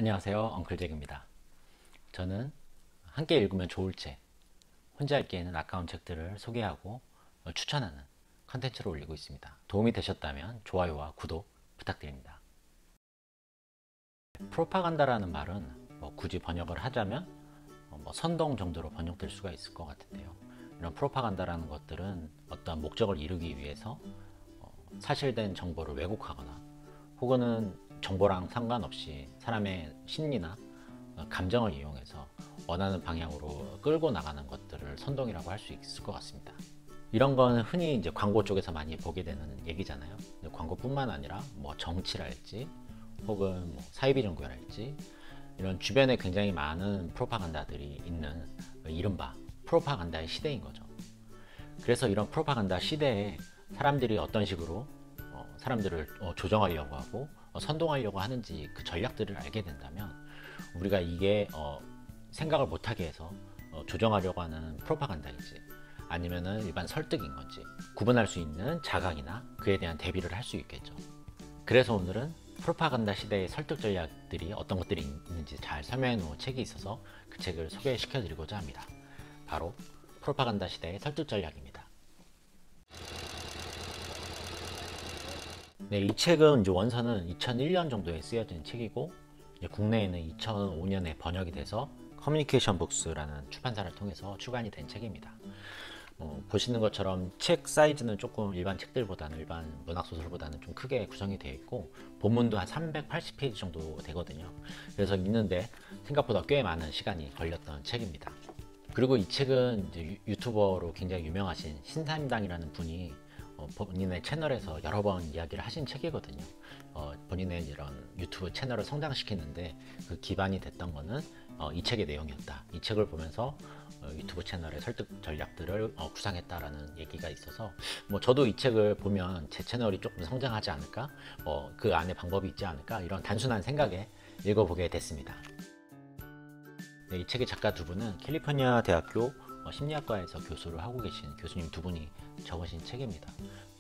안녕하세요. 엉클잭입니다. 저는 함께 읽으면 좋을 책, 혼자 읽기에는 아까운 책들을 소개하고 추천하는 컨텐츠를 올리고 있습니다. 도움이 되셨다면 좋아요와 구독 부탁드립니다. 프로파간다라는 말은 굳이 번역을 하자면 선동 정도로 번역될 수가 있을 것 같은데요. 이런 프로파간다라는 것들은 어떤 목적을 이루기 위해서 사실된 정보를 왜곡하거나 혹은 정보랑 상관없이 사람의 심리나 감정을 이용해서 원하는 방향으로 끌고 나가는 것들을 선동이라고 할 수 있을 것 같습니다. 이런 건 흔히 이제 광고 쪽에서 많이 보게 되는 얘기잖아요. 광고뿐만 아니라 정치랄지 혹은 사이비 종교랄지 이런 주변에 굉장히 많은 프로파간다들이 있는 이른바 프로파간다의 시대인 거죠. 그래서 이런 프로파간다 시대에 사람들이 어떤 식으로 사람들을 조정하려고 하고 선동하려고 하는지 그 전략들을 알게 된다면 우리가 이게 생각을 못하게 해서 조정하려고 하는 프로파간다인지 아니면은 일반 설득인 건지 구분할 수 있는 자각이나 그에 대한 대비를 할 수 있겠죠. 그래서 오늘은 프로파간다 시대의 설득 전략들이 어떤 것들이 있는지 잘 설명해 놓은 책이 있어서 그 책을 소개시켜 드리고자 합니다. 바로 프로파간다 시대의 설득 전략입니다. 네, 이 책은 이제 원서는 2001년 정도에 쓰여진 책이고 국내에는 2005년에 번역이 돼서 커뮤니케이션 북스라는 출판사를 통해서 출간이 된 책입니다. 보시는 것처럼 책 사이즈는 조금 일반 책들보다는 일반 문학소설보다는 좀 크게 구성이 되어 있고 본문도 한 380페이지 정도 되거든요. 그래서 읽는데 생각보다 꽤 많은 시간이 걸렸던 책입니다. 그리고 이 책은 이제 유튜버로 굉장히 유명하신 신사임당이라는 분이 본인의 채널에서 여러 번 이야기를 하신 책이거든요. 본인의 이런 유튜브 채널을 성장시키는데 그 기반이 됐던 거는 이 책의 내용이었다. 이 책을 보면서 유튜브 채널의 설득 전략들을 구상했다라는 얘기가 있어서 저도 이 책을 보면 제 채널이 조금 성장하지 않을까, 그 안에 방법이 있지 않을까 이런 단순한 생각에 읽어보게 됐습니다. 네, 이 책의 작가 두 분은 캘리포니아 대학교 심리학과에서 교수를 하고 계신 교수님 두 분이 적으신 책입니다.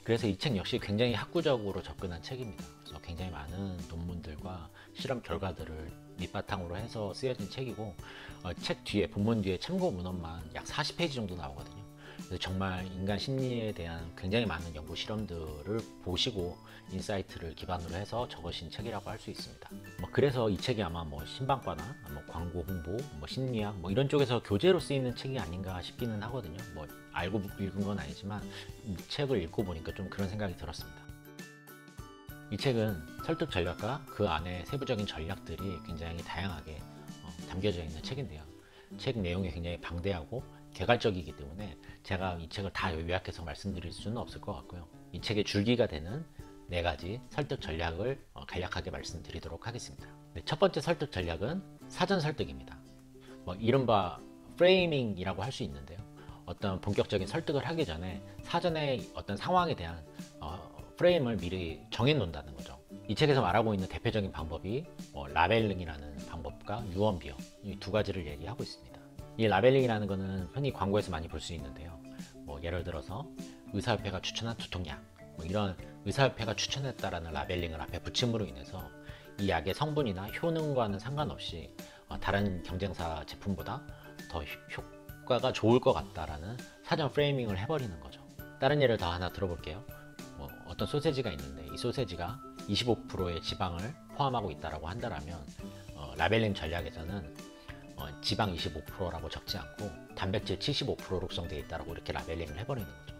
그래서 이 책 역시 굉장히 학구적으로 접근한 책입니다. 그래서 굉장히 많은 논문들과 실험 결과들을 밑바탕으로 해서 쓰여진 책이고 책 뒤에 본문 뒤에 참고 문헌만 약 40페이지 정도 나오거든요. 그래서 정말 인간 심리에 대한 굉장히 많은 연구 실험들을 보시고 인사이트를 기반으로 해서 적으신 책이라고 할 수 있습니다. 그래서 이 책이 아마 신방과나 광고 홍보, 심리학 이런 쪽에서 교재로 쓰이는 책이 아닌가 싶기는 하거든요. 알고 읽은 건 아니지만 책을 읽고 보니까 좀 그런 생각이 들었습니다. 이 책은 설득 전략과 그 안에 세부적인 전략들이 굉장히 다양하게 담겨져 있는 책인데요. 책 내용이 굉장히 방대하고 개괄적이기 때문에 제가 이 책을 다 요약해서 말씀드릴 수는 없을 것 같고요. 이 책의 줄기가 되는 4가지 설득 전략을 간략하게 말씀드리도록 하겠습니다. 네, 첫 번째 설득 전략은 사전 설득입니다. 이른바 프레이밍이라고 할 수 있는데요. 어떤 본격적인 설득을 하기 전에 사전에 어떤 상황에 대한 프레임을 미리 정해 놓는다는 거죠. 이 책에서 말하고 있는 대표적인 방법이 라벨링이라는 방법과 유언비어 이 2가지를 얘기하고 있습니다. 이 라벨링이라는 것은 흔히 광고에서 많이 볼 수 있는데요. 예를 들어서 의사협회가 추천한 두통약 이런 의사협회가 추천했다라는 라벨링을 앞에 붙임으로 인해서 이 약의 성분이나 효능과는 상관없이 다른 경쟁사 제품보다 더 효과가 좋을 것 같다라는 사전 프레이밍을 해버리는 거죠. 다른 예를 더 하나 들어볼게요. 어떤 소세지가 있는데 이 소세지가 25%의 지방을 포함하고 있다고 한다면 라벨링 전략에서는 지방 25%라고 적지 않고 단백질 75%로 구성되어 있다고 이렇게 라벨링을 해버리는 거죠.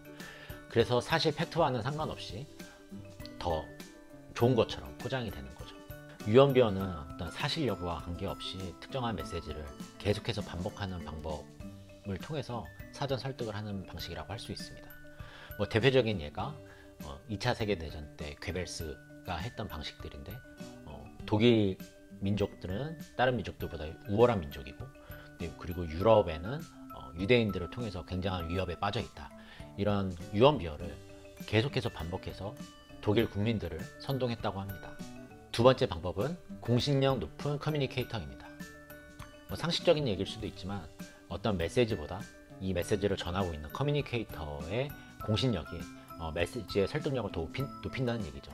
그래서 사실 팩트와는 상관없이 더 좋은 것처럼 포장이 되는 거죠. 유언비어는 어떤 사실 여부와 관계없이 특정한 메시지를 계속해서 반복하는 방법을 통해서 사전 설득을 하는 방식이라고 할 수 있습니다. 대표적인 예가 2차 세계대전 때 괴벨스가 했던 방식들인데 독일 민족들은 다른 민족들보다 우월한 민족이고 그리고 유럽에는 유대인들을 통해서 굉장한 위협에 빠져 있다. 이런 유언비어를 계속해서 반복해서 독일 국민들을 선동했다고 합니다. 두 번째 방법은 공신력 높은 커뮤니케이터입니다. 상식적인 얘기일 수도 있지만 어떤 메시지보다 이 메시지를 전하고 있는 커뮤니케이터의 공신력이 메시지의 설득력을 더 높인다는 얘기죠.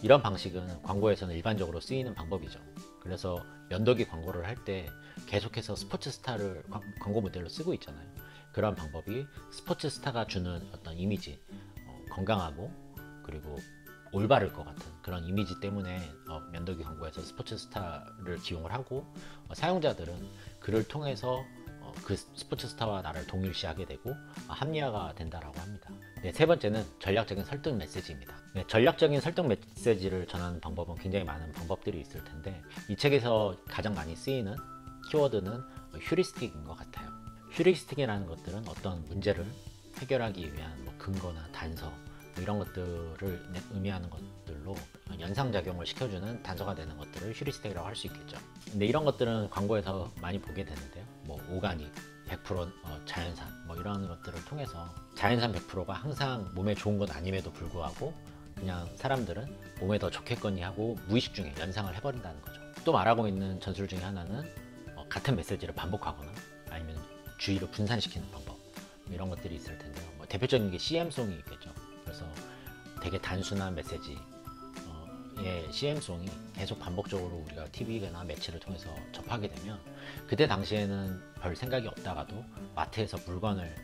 이런 방식은 광고에서는 일반적으로 쓰이는 방법이죠. 그래서 면도기 광고를 할 때 계속해서 스포츠 스타를 광고 모델로 쓰고 있잖아요. 그런 방법이 스포츠 스타가 주는 어떤 이미지, 건강하고 그리고 올바를 것 같은 그런 이미지 때문에 면도기 광고에서 스포츠 스타를 기용을 하고, 사용자들은 그를 통해서 그 스포츠 스타와 나를 동일시하게 되고 합리화가 된다라고 합니다. 네, 세 번째는 전략적인 설득 메시지입니다. 네, 전략적인 설득 메시지를 전하는 방법은 굉장히 많은 방법들이 있을 텐데, 이 책에서 가장 많이 쓰이는 키워드는 휴리스틱인 것 같아요. 휴리스틱이라는 것들은 어떤 문제를 해결하기 위한 근거나 단서, 이런 것들을 의미하는 것들로 연상작용을 시켜주는 단서가 되는 것들을 휴리스틱이라고 할 수 있겠죠. 근데 이런 것들은 광고에서 많이 보게 되는데요. 오가닉, 100% 자연산, 이런 것들을 통해서 자연산 100%가 항상 몸에 좋은 건 아님에도 불구하고 그냥 사람들은 몸에 더 좋겠거니 하고 무의식 중에 연상을 해버린다는 거죠. 또 말하고 있는 전술 중에 하나는 같은 메시지를 반복하거나 아니면 주의를 분산시키는 방법, 이런 것들이 있을 텐데요. 대표적인 게 CM송이 있겠죠. 그래서 되게 단순한 메시지, CM송이 계속 반복적으로 우리가 TV나 매체를 통해서 접하게 되면 그때 당시에는 별 생각이 없다가도 마트에서 물건을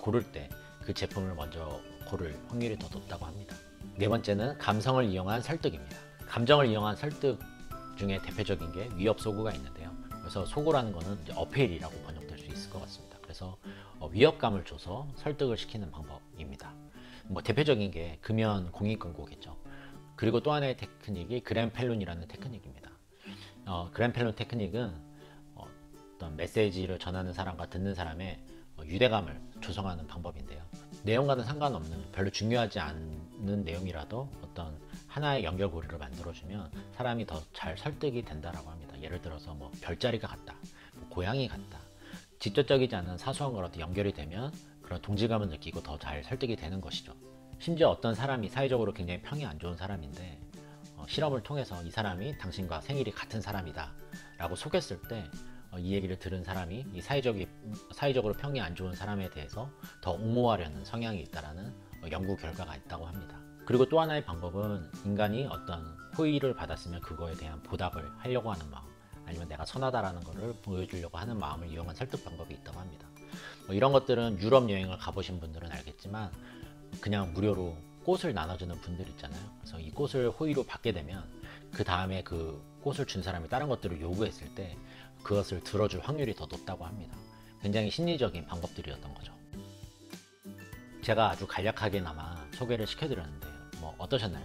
고를 때 그 제품을 먼저 고를 확률이 더 높다고 합니다. 네 번째는 감성을 이용한 설득입니다. 감정을 이용한 설득 중에 대표적인 게 위협 소구가 있는데요. 그래서 소구라는 거는 이제 어필이라고 번역될 수 있을 것 같습니다. 그래서 위협감을 줘서 설득을 시키는 방법입니다. 대표적인 게 금연 공익광고겠죠. 그리고 또 하나의 테크닉이 그랜펠룬이라는 테크닉입니다. 그랜펠룬 테크닉은 어떤 메시지를 전하는 사람과 듣는 사람의 유대감을 조성하는 방법인데요. 내용과는 상관없는 별로 중요하지 않는 내용이라도 어떤 하나의 연결고리를 만들어주면 사람이 더 잘 설득이 된다라고 합니다. 예를 들어서 별자리가 같다, 고양이 같다, 직접적이지 않은 사소한 거라도 연결이 되면 그런 동질감을 느끼고 더 잘 설득이 되는 것이죠. 심지어 어떤 사람이 사회적으로 굉장히 평이 안 좋은 사람인데 실험을 통해서 이 사람이 당신과 생일이 같은 사람이다 라고 속였을 때 이 얘기를 들은 사람이 이 사회적으로 평이 안 좋은 사람에 대해서 더 옹호하려는 성향이 있다라는 연구 결과가 있다고 합니다. 그리고 또 하나의 방법은 인간이 어떤 호의를 받았으면 그거에 대한 보답을 하려고 하는 마음, 아니면 내가 선하다라는 것을 보여주려고 하는 마음을 이용한 설득 방법이 있다고 합니다. 이런 것들은 유럽 여행을 가보신 분들은 알겠지만 그냥 무료로 꽃을 나눠주는 분들 있잖아요. 그래서 이 꽃을 호의로 받게 되면 그 다음에 그 꽃을 준 사람이 다른 것들을 요구했을 때 그것을 들어줄 확률이 더 높다고 합니다. 굉장히 심리적인 방법들이었던 거죠. 제가 아주 간략하게나마 소개를 시켜드렸는데요. 어떠셨나요?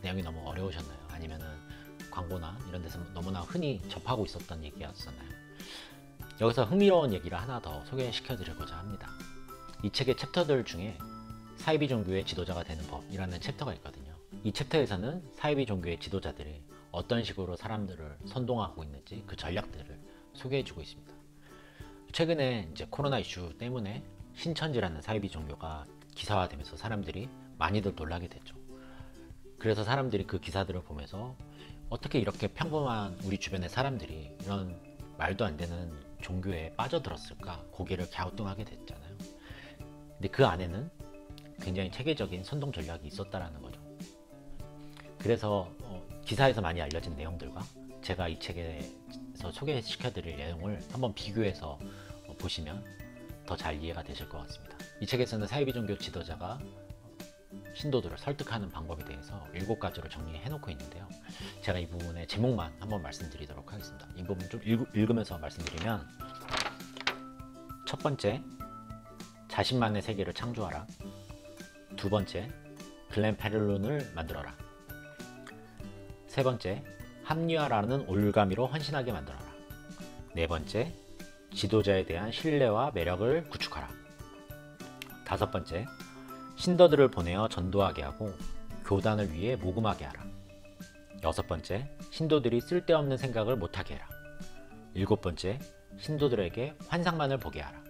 내용이 너무 어려우셨나요? 아니면은 광고나 이런 데서 너무나 흔히 접하고 있었던 얘기였었나요? 여기서 흥미로운 얘기를 하나 더 소개시켜 드리고자 합니다. 이 책의 챕터들 중에 사이비 종교의 지도자가 되는 법이라는 챕터가 있거든요. 이 챕터에서는 사이비 종교의 지도자들이 어떤 식으로 사람들을 선동하고 있는지 그 전략들을 소개해 주고 있습니다. 최근에 이제 코로나 이슈 때문에 신천지라는 사이비 종교가 기사화되면서 사람들이 많이들 놀라게 됐죠. 그래서 사람들이 그 기사들을 보면서 어떻게 이렇게 평범한 우리 주변의 사람들이 이런 말도 안 되는 종교에 빠져들었을까 고개를 갸우뚱하게 됐잖아요. 근데 그 안에는 굉장히 체계적인 선동 전략이 있었다라는 거죠. 그래서 기사에서 많이 알려진 내용들과 제가 이 책에서 소개시켜드릴 내용을 한번 비교해서 보시면 더 잘 이해가 되실 것 같습니다. 이 책에서는 사이비 종교 지도자가 신도들을 설득하는 방법에 대해서 7가지로 정리해 놓고 있는데요. 제가 이 부분의 제목만 한번 말씀드리도록 하겠습니다. 이 부분 좀 읽으면서 말씀드리면, 첫 번째, 자신만의 세계를 창조하라. 두 번째, 글렌펠룬을 만들어라. 세 번째, 합리화라는 올가미로 헌신하게 만들어라. 네 번째, 지도자에 대한 신뢰와 매력을 구축하라. 다섯 번째, 신도들을 보내어 전도하게 하고 교단을 위해 모금하게 하라. 여섯 번째, 신도들이 쓸데없는 생각을 못하게 해라. 일곱 번째, 신도들에게 환상만을 보게 하라.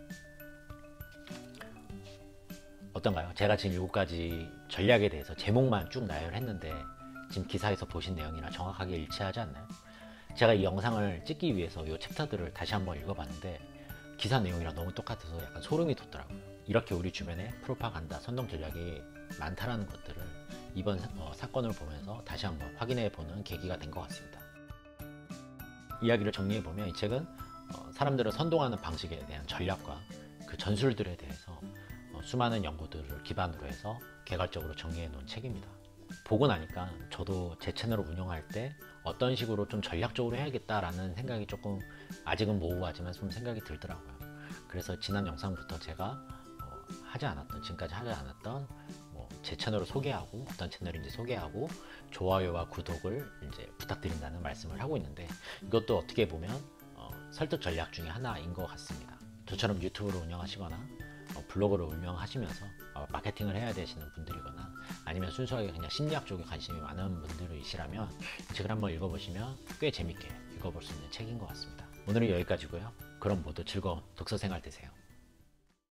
어떤가요? 제가 지금 7가지 전략에 대해서 제목만 쭉 나열했는데 지금 기사에서 보신 내용이랑 정확하게 일치하지 않나요? 제가 이 영상을 찍기 위해서 이 챕터들을 다시 한번 읽어봤는데 기사 내용이랑 너무 똑같아서 약간 소름이 돋더라고요. 이렇게 우리 주변에 프로파간다, 선동 전략이 많다라는 것들을 이번 사건을 보면서 다시 한번 확인해 보는 계기가 된 것 같습니다. 이야기를 정리해보면 이 책은 사람들을 선동하는 방식에 대한 전략과 그 전술들에 대해서 수많은 연구들을 기반으로 해서 개괄적으로 정리해 놓은 책입니다. 보고 나니까 저도 제 채널을 운영할 때 어떤 식으로 좀 전략적으로 해야겠다라는 생각이 조금 아직은 모호하지만 좀 생각이 들더라고요. 그래서 지난 영상부터 제가 하지 않았던, 지금까지 하지 않았던 제 채널을 소개하고 어떤 채널인지 소개하고 좋아요와 구독을 이제 부탁드린다는 말씀을 하고 있는데, 이것도 어떻게 보면 설득 전략 중에 하나인 것 같습니다. 저처럼 유튜브를 운영하시거나 블로그를 운영하시면서 마케팅을 해야 되시는 분들이거나 아니면 순수하게 그냥 심리학 쪽에 관심이 많은 분들이시라면 이 책을 한번 읽어보시면 꽤 재밌게 읽어볼 수 있는 책인 것 같습니다. 오늘은 여기까지고요. 그럼 모두 즐거운 독서 생활 되세요.